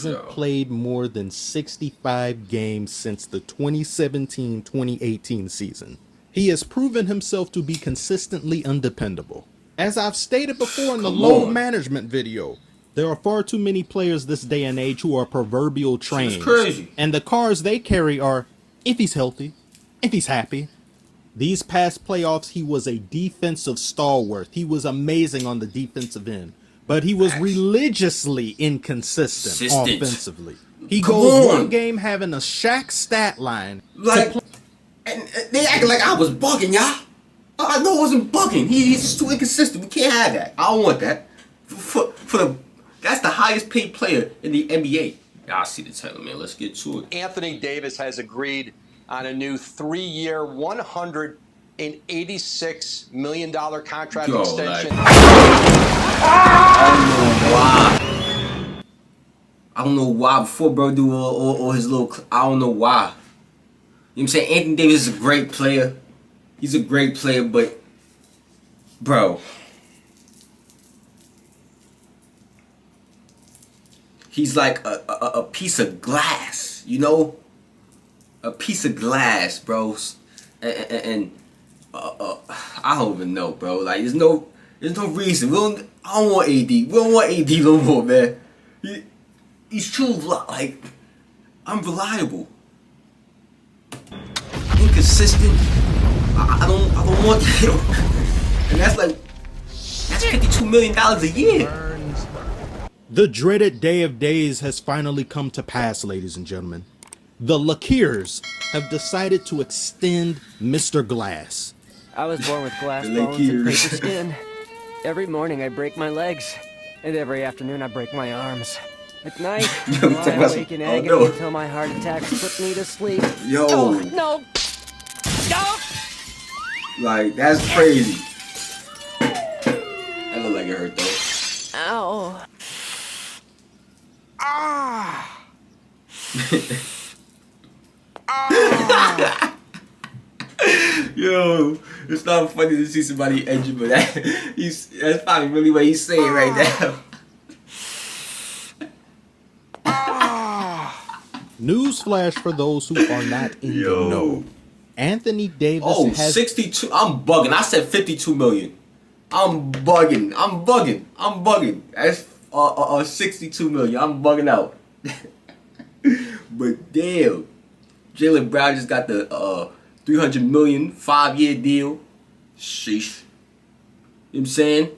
Hasn't played more than 65 games since the 2017-2018 season. He has proven himself to be consistently undependable. As I've stated before in the load management video, there are far too many players this day and age who are proverbial trains. And the cars they carry are, if he's healthy, if he's happy. These past playoffs, he was a defensive stalwart. He was amazing on the defensive end, but he was religiously inconsistent offensively. He goes one game having a Shaq stat line. And they acting like I was bugging, y'all. I know I wasn't bugging. He's too inconsistent. We can't have that. I don't want that. That's the highest paid player in the NBA. Y'all see the title, man. Let's get to it. Anthony Davis has agreed on a new 3-year, $186 million contract extension. I don't know why. Before bro do all his little, I don't know why. You know what I'm saying? Anthony Davis is a great player. He's a great player, but bro, he's like a piece of glass, you know? A piece of glass, bro. And I don't even know, bro. Like there's no reason. I don't want AD. We don't want AD no more, man. He's too like unreliable, inconsistent. I don't want him. And that's $52 million a year. The dreaded day of days has finally come to pass, ladies and gentlemen. The Lakers have decided to extend Mr. Glass. I was born with glass bones and paper skin. Every morning I break my legs, and every afternoon I break my arms. At night, I wake in agony until my heart attacks put me to sleep. Yo. Oh, no. No. Like, that's crazy. That look like it hurt, though. Ow. Ah. Yo, it's not funny to see somebody injured, but that's probably really what he's saying right now. Newsflash for those who are not in the know. Anthony Davis has 62. I'm bugging. I said 52 million. I'm bugging. That's 62 million. I'm bugging out. But damn, Jaylen Brown just got the $300 million 5-year deal. Sheesh. You know what I'm saying?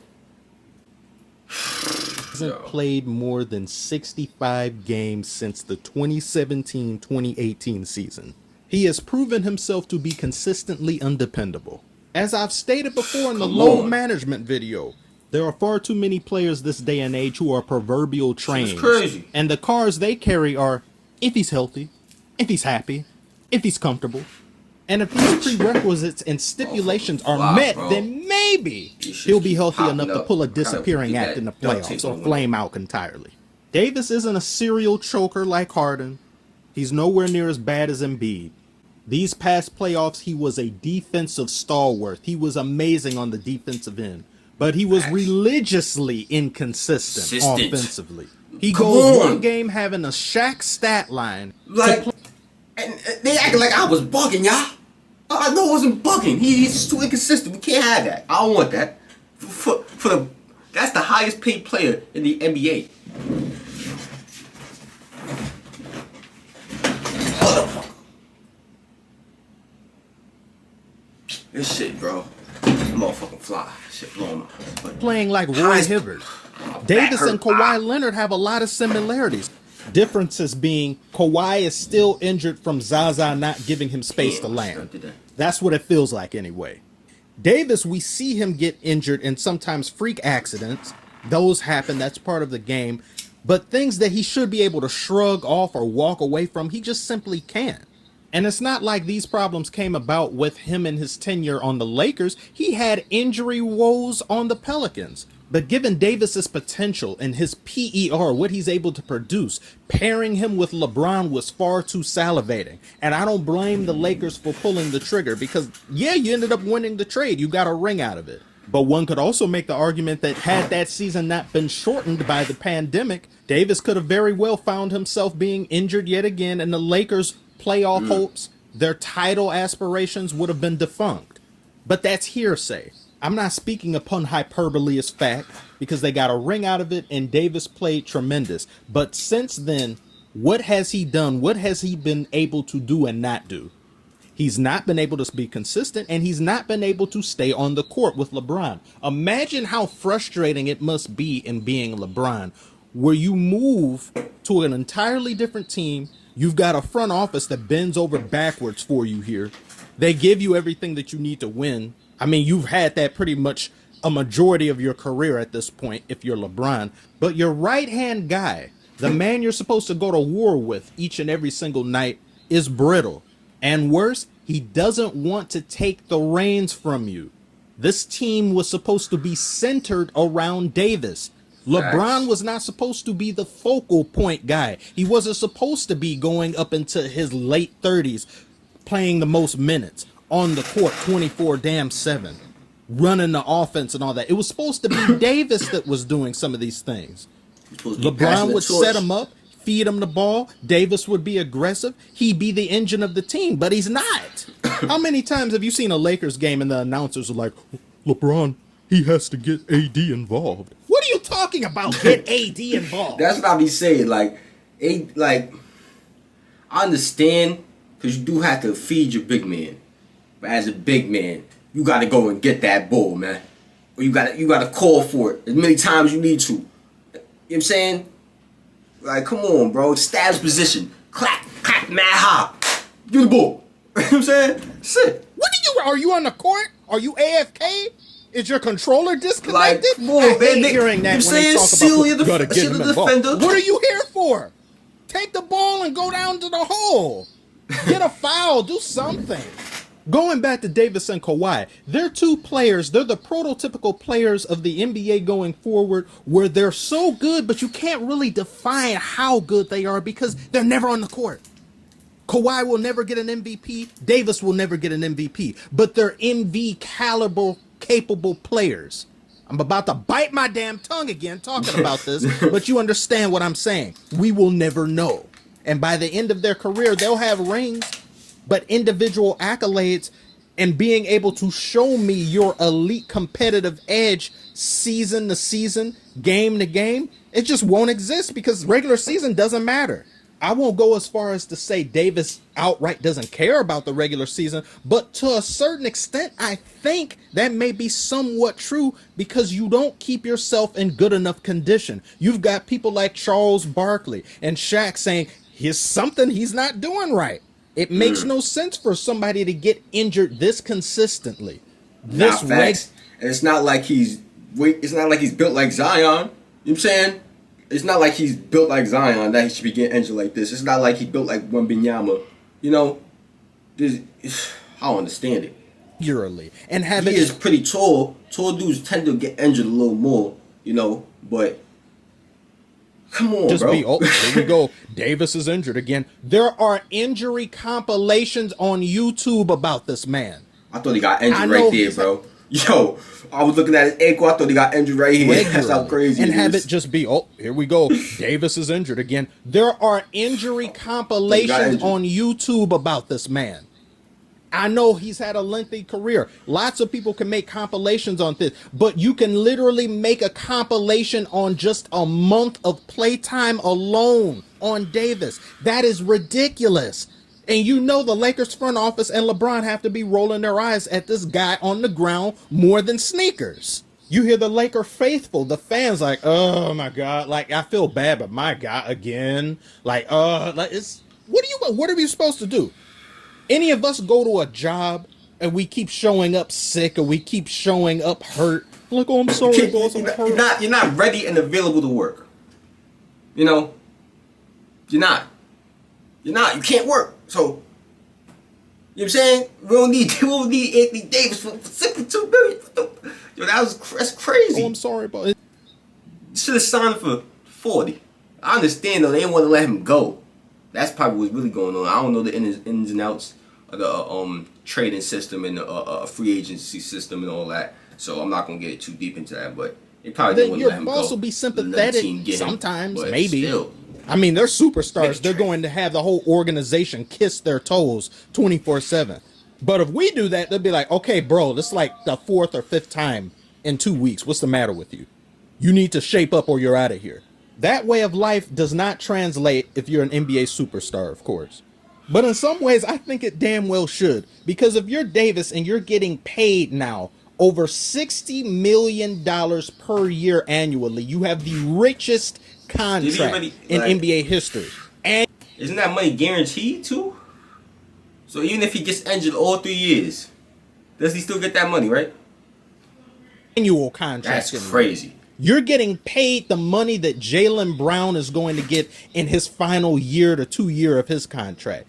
Hasn't played more than 65 games since the 2017-2018 season. He has proven himself to be consistently undependable. As I've stated before in the load management video, there are far too many players this day and age who are proverbial trains. And the cars they carry are, if he's healthy, if he's happy, if he's comfortable. And if these prerequisites and stipulations are met, then maybe he'll be healthy enough to pull a disappearing act in the playoffs or flame out entirely. Davis isn't a serial choker like Harden. He's nowhere near as bad as Embiid. These past playoffs, he was a defensive stalwart. He was amazing on the defensive end, but he was religiously inconsistent offensively. He goes one game having a Shaq stat line. And they acting like I was bugging, y'all. I know I wasn't bugging. He's too inconsistent. We can't have that. I don't want that. That's the highest paid player in the NBA. This shit, bro. Motherfucking fly. Shit blowing my playing like Roy Hibbert. Davis and Kawhi Leonard have a lot of similarities. Differences being Kawhi is still injured from Zaza not giving him space to land. That's what it feels like anyway. Davis, we see him get injured and sometimes freak accidents. Those happen. That's part of the game. But things that he should be able to shrug off or walk away from, he just simply can't. And it's not like these problems came about with him and his tenure on the Lakers. He had injury woes on the Pelicans. But given Davis's potential and his PER, what he's able to produce, pairing him with LeBron was far too salivating. And I don't blame the Lakers for pulling the trigger because, yeah, you ended up winning the trade. You got a ring out of it. But one could also make the argument that had that season not been shortened by the pandemic, Davis could have very well found himself being injured yet again, and the Lakers' playoff hopes, their title aspirations would have been defunct. But that's hearsay. I'm not speaking upon hyperbole as fact, because they got a ring out of it and Davis played tremendous. But since then, what has he done? What has he been able to do and not do? He's not been able to be consistent, and he's not been able to stay on the court with LeBron. Imagine how frustrating it must be in being LeBron, where you move to an entirely different team. You've got a front office that bends over backwards for you here. They give you everything that you need to win. I mean, you've had that pretty much a majority of your career at this point if you're LeBron. But your right-hand guy, the man you're supposed to go to war with each and every single night, is brittle. And worse, he doesn't want to take the reins from you. This team was supposed to be centered around Davis. LeBron was not supposed to be the focal point guy. He wasn't supposed to be going up into his late 30s, playing the most minutes on the court 24/7, running the offense and all that. It was supposed to be Davis that was doing some of these things. LeBron would set him up, feed him the ball. Davis would be aggressive. He'd be the engine of the team, but he's not. How many times have you seen a Lakers game and the announcers are like, LeBron, he has to get AD involved? What are you talking about? Get AD involved. That's what I be saying. Like, I understand because you do have to feed your big man. But as a big man, you got to go and get that ball, man. Or you got to call for it as many times as you need to. You know what I'm saying? Like, come on, bro. Stabs position. Clap, clap, mad high. Give the ball. You know what I'm saying? Shit. Are you on the court? Are you AFK? Is your controller disconnected? Like, come on, I hate hearing that when they talk about gotta get him involved. What are you here for? Take the ball and go down to the hole. Get a foul. Do something. Going back to Davis and Kawhi, they're two players. They're the prototypical players of the NBA going forward, where they're so good, but you can't really define how good they are because they're never on the court. Kawhi will never get an MVP. Davis will never get an MVP, but they're MV caliber capable players. I'm about to bite my damn tongue again talking about this, but you understand what I'm saying. We will never know. And by the end of their career, they'll have rings, but individual accolades and being able to show me your elite competitive edge season to season, game to game, it just won't exist because regular season doesn't matter. I won't go as far as to say Davis outright doesn't care about the regular season, but to a certain extent, I think that may be somewhat true because you don't keep yourself in good enough condition. You've got people like Charles Barkley and Shaq saying, here's something he's not doing right. It makes no sense for somebody to get injured this consistently. And it's not like he's built like Zion. You know what I'm saying? It's not like he's built like Zion that he should be getting injured like this. It's not like he built like Wembanyama. You know, I don't understand it. And he is pretty tall. Tall dudes tend to get injured a little more, you know, but come on, bro. Here we go. Davis is injured again. There are injury compilations on YouTube about this man. I thought he got injured right there, bro. Yo, I was looking at his ankle. I thought he got injured right here. That's how crazy it is. And have it just be, here we go. Davis is injured again. There are injury compilations on YouTube about this man. I know he's had a lengthy career. Lots of people can make compilations on this, but you can literally make a compilation on just a month of playtime alone on Davis. That is ridiculous. And you know the Lakers front office and LeBron have to be rolling their eyes at this guy on the ground more than sneakers. You hear the Laker faithful, the fans like, oh my God, like I feel bad, but my God, again, what are we supposed to do? Any of us go to a job and we keep showing up sick or we keep showing up hurt. Like, oh, I'm sorry, boss, I'm hurt. You're not ready and available to work. You know, you're not. You can't work. So, you know what I'm saying? We don't need Anthony Davis for $62 million. Yo, that's crazy. Oh, I'm sorry, but should have signed for 40. I understand though, they didn't want to let him go. That's probably what's really going on. I don't know the ins and outs of the trading system and the free agency system and all that. so I'm not gonna get too deep into that. But they probably Then wouldn't your let him boss go. will be Let the sympathetic team get him, sometimes, but maybe. still. I mean, they're superstars. They're Trade. going to have the whole organization kiss their toes 24/7. But if we do that, they'll be like, okay, bro, this is like the 4th or 5th time in 2 weeks. What's the matter with you? You need to shape up or you're out of here. That way of life does not translate if you're an NBA superstar, of course. But in some ways, I think it damn well should. Because if you're Davis and you're getting paid now over $60 million per year annually, you have the richest contract in NBA history. And isn't that money guaranteed too? So even if he gets injured all 3 years, does he still get that money, right? annual contract. That's crazy. You're getting paid the money that Jaylen Brown is going to get in his final year to 2 year of his contract.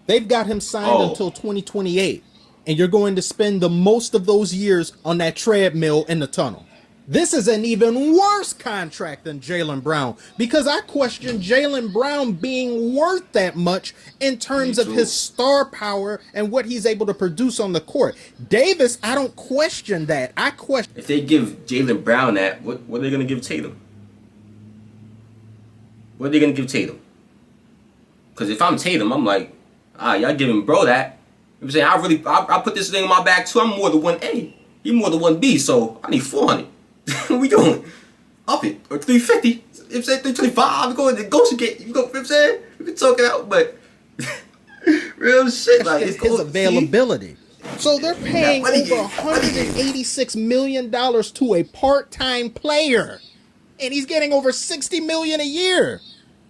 They've got him signed until 2028, and you're going to spend the most of those years on that treadmill in the tunnel. This is an even worse contract than Jaylen Brown, because I question Jaylen Brown being worth that much in terms of his star power and what he's able to produce on the court. Davis, I don't question that. I question if they give Jaylen Brown that, what are they going to give Tatum? What are they going to give Tatum? Because if I'm Tatum, I'm like, y'all giving bro that. I'm saying I put this thing in my bag too. I'm more than 1A. He more than 1B, so I need 400. What we doing? Up it or 350? If I'm saying 325, we going to Ghost again. You know what I'm saying? We can talk it out, but real shit, like it's his availability. So they're paying over $186 million to a part-time player, and he's getting over $60 million a year.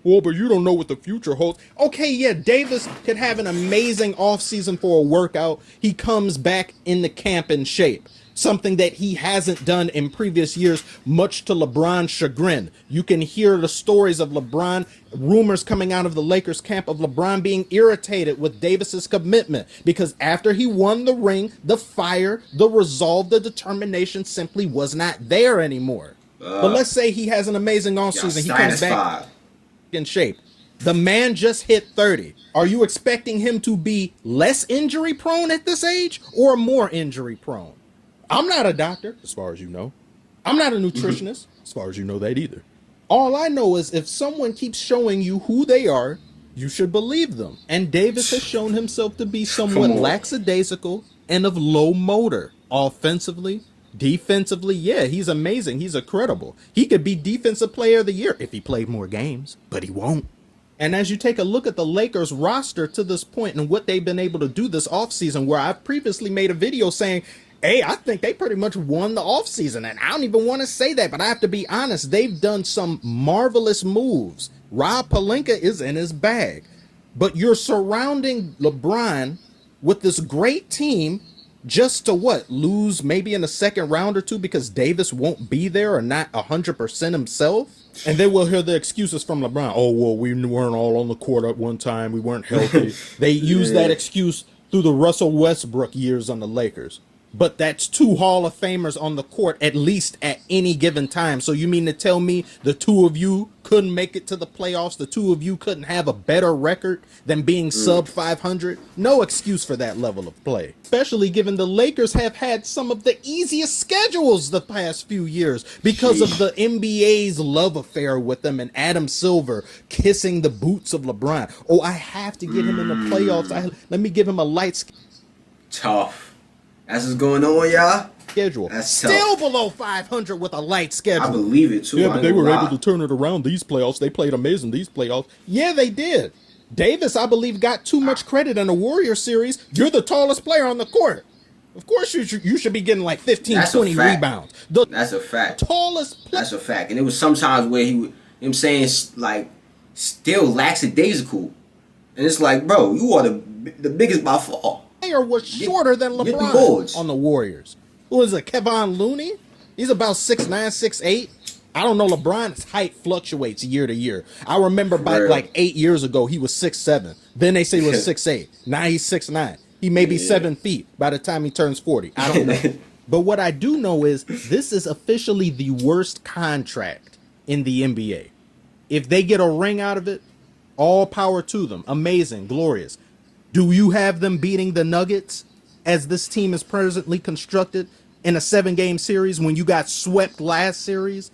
Well, but you don't know what the future holds. Okay, yeah, Davis could have an amazing offseason for a workout. He comes back in the camp in shape. Something that he hasn't done in previous years, much to LeBron's chagrin. You can hear the stories of LeBron, rumors coming out of the Lakers camp of LeBron being irritated with Davis's commitment because after he won the ring, the fire, the resolve, the determination simply was not there anymore. But let's say he has an amazing offseason. He comes back in shape. The man just hit 30. Are you expecting him to be less injury prone at this age or more injury prone? I'm not a doctor, as far as you know. I'm not a nutritionist, as far as you know that either. All I know is if someone keeps showing you who they are, you should believe them. And Davis has shown himself to be somewhat lackadaisical and of low motor. Offensively, defensively, yeah, he's amazing. He's incredible. He could be Defensive Player of the Year if he played more games, but he won't. And as you take a look at the Lakers roster to this point and what they've been able to do this offseason, where I've previously made a video saying, hey, I think they pretty much won the offseason, and I don't even want to say that, but I have to be honest, they've done some marvelous moves. Rob Pelinka is in his bag. But you're surrounding LeBron with this great team just to what? Lose maybe in the second round or two because Davis won't be there or not 100% himself? And then we'll hear the excuses from LeBron. Oh, well, we weren't all on the court at one time. We weren't healthy. They use that excuse through the Russell Westbrook years on the Lakers. But that's two Hall of Famers on the court, at least at any given time. So you mean to tell me the two of you couldn't make it to the playoffs? The two of you couldn't have a better record than being sub 500? No excuse for that level of play. Especially given the Lakers have had some of the easiest schedules the past few years because of the NBA's love affair with them and Adam Silver kissing the boots of LeBron. Oh, I have to get him in the playoffs. Let me give him a light tough. That's what's going on, y'all. Schedule. That's still below 500 with a light schedule. I believe it too. Yeah, but they were able to turn it around these playoffs. They played amazing these playoffs. Yeah, they did. Davis, I believe, got too much credit in the Warriors series. You're the tallest player on the court. Of course, you should be getting like 15, 20 rebounds. That's a fact. Tallest player. That's a fact. And it was sometimes where he, I'm saying, like, still lackadaisical. And it's like, bro, you are the biggest by far. Was shorter than LeBron on the Warriors. Who is it, Kevon Looney? He's about 6'9", 6'8". I don't know, LeBron's height fluctuates year to year. I remember back like 8 years ago, he was 6'7". Then they say he was 6'8". Now he's 6'9". He may be 7 feet by the time he turns 40. I don't know. But what I do know is this is officially the worst contract in the NBA. If they get a ring out of it, all power to them. Amazing, glorious. Do you have them beating the Nuggets as this team is presently constructed? in a 7-game series when you got swept last series.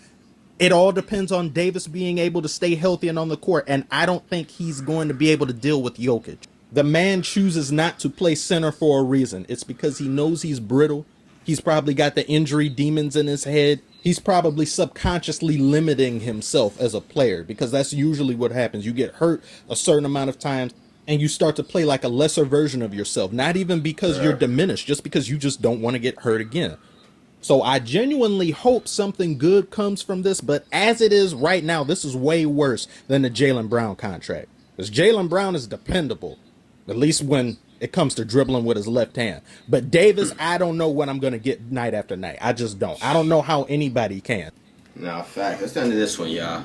It all depends on Davis being able to stay healthy and on the court, and I don't think he's going to be able to deal with Jokic. The man chooses not to play center for a reason. It's because he knows he's brittle. He's probably got the injury demons in his head. He's probably subconsciously limiting himself as a player, because that's usually what happens. You get hurt a certain amount of times and you start to play like a lesser version of yourself. Not even because you're diminished, just because you just don't want to get hurt again. So I genuinely hope something good comes from this, but as it is right now, this is way worse than the Jaylen Brown contract. Because Jaylen Brown is dependable, at least when it comes to dribbling with his left hand. But Davis, I don't know what I'm going to get night after night. I just don't. I don't know how anybody can. Nah, fact. Let's turn to this one, y'all.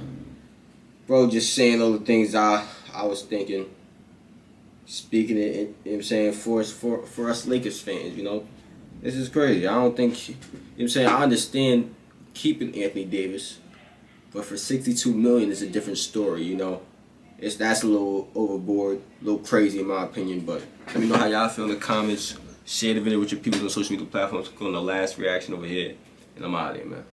Bro, just saying all the things I was thinking. Speaking it, you know what I'm saying, for us Lakers fans, you know. This is crazy. I don't think, you know what I'm saying, I understand keeping Anthony Davis, but for $62 million it's a different story, you know. That's a little overboard, a little crazy in my opinion, but let me know how y'all feel in the comments. Share the video with your people on social media platforms. Click on the last reaction over here, and I'm out of here, man.